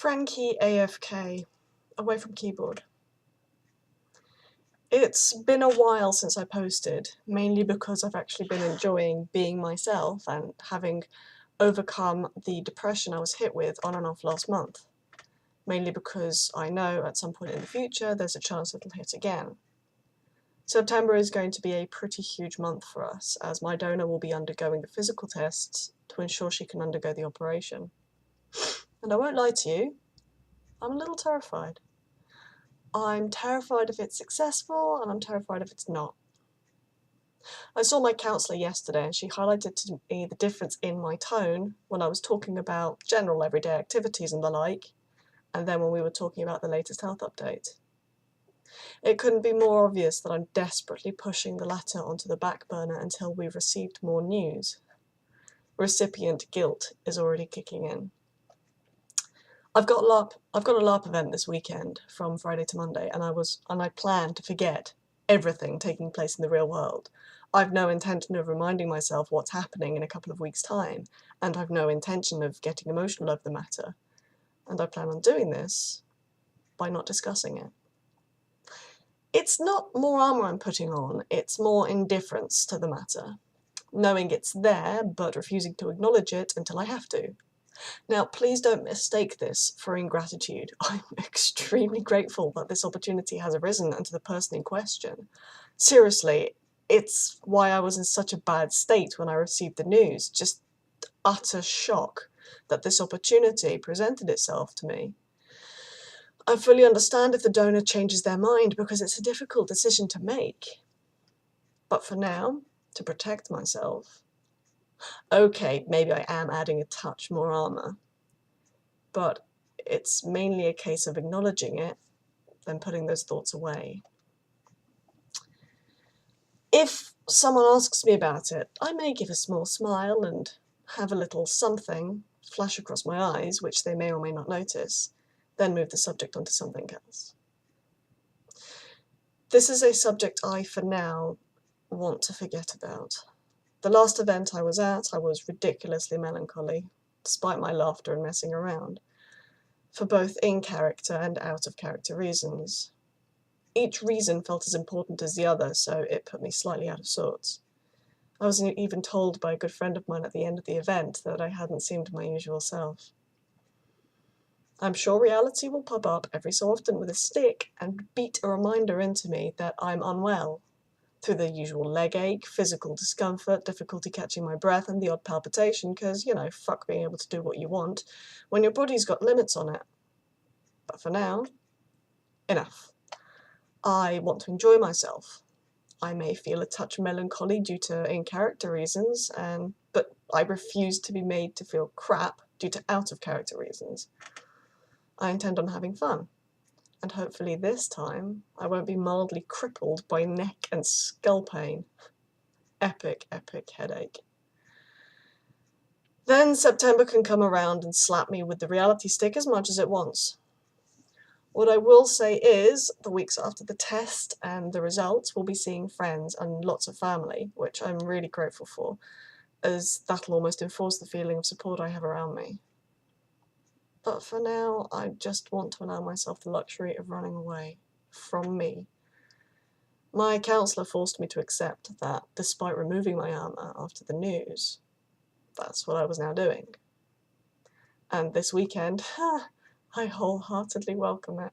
Frankie AFK, away from keyboard. It's been a while since I posted, mainly because I've actually been enjoying being myself and having overcome the depression I was hit with on and off last month. Mainly because I know at some point in the future there's a chance it'll hit again. September is going to be a pretty huge month for us, as my donor will be undergoing the physical tests to ensure she can undergo the operation. And I won't lie to you, I'm a little terrified. I'm terrified if it's successful, and I'm terrified if it's not. I saw my counsellor yesterday and she highlighted to me the difference in my tone when I was talking about general everyday activities and the like, and then when we were talking about the latest health update. It couldn't be more obvious that I'm desperately pushing the latter onto the back burner until we've received more news. Recipient guilt is already kicking in. I've got a LARP event this weekend from Friday to Monday, and I plan to forget everything taking place in the real world. I've no intention of reminding myself what's happening in a couple of weeks' time, and I've no intention of getting emotional over the matter. And I plan on doing this by not discussing it. It's not more armour I'm putting on, it's more indifference to the matter. Knowing it's there, but refusing to acknowledge it until I have to. Now, please don't mistake this for ingratitude. I'm extremely grateful that this opportunity has arisen and to the person in question. Seriously, it's why I was in such a bad state when I received the news. Just utter shock that this opportunity presented itself to me. I fully understand if the donor changes their mind because it's a difficult decision to make. But for now, to protect myself, okay, maybe I am adding a touch more armour, but it's mainly a case of acknowledging it, then putting those thoughts away. If someone asks me about it, I may give a small smile and have a little something flash across my eyes, which they may or may not notice, then move the subject onto something else. This is a subject I, for now, want to forget about. The last event I was at, I was ridiculously melancholy, despite my laughter and messing around, for both in-character and out-of-character reasons. Each reason felt as important as the other, so it put me slightly out of sorts. I was even told by a good friend of mine at the end of the event that I hadn't seemed my usual self. I'm sure reality will pop up every so often with a stick and beat a reminder into me that I'm unwell, through the usual leg ache, physical discomfort, difficulty catching my breath, and the odd palpitation, because, you know, fuck being able to do what you want when your body's got limits on it. But for now, enough. I want to enjoy myself. I may feel a touch melancholy due to in-character reasons, but I refuse to be made to feel crap due to out-of-character reasons. I intend on having fun, and hopefully this time I won't be mildly crippled by neck and skull pain. Epic, epic headache. Then September can come around and slap me with the reality stick as much as it wants. What I will say is, the weeks after the test and the results, we'll be seeing friends and lots of family, which I'm really grateful for, as that'll almost enforce the feeling of support I have around me. But for now, I just want to allow myself the luxury of running away from me. My counsellor forced me to accept that, despite removing my armour after the news, that's what I was now doing. And this weekend, I wholeheartedly welcome it.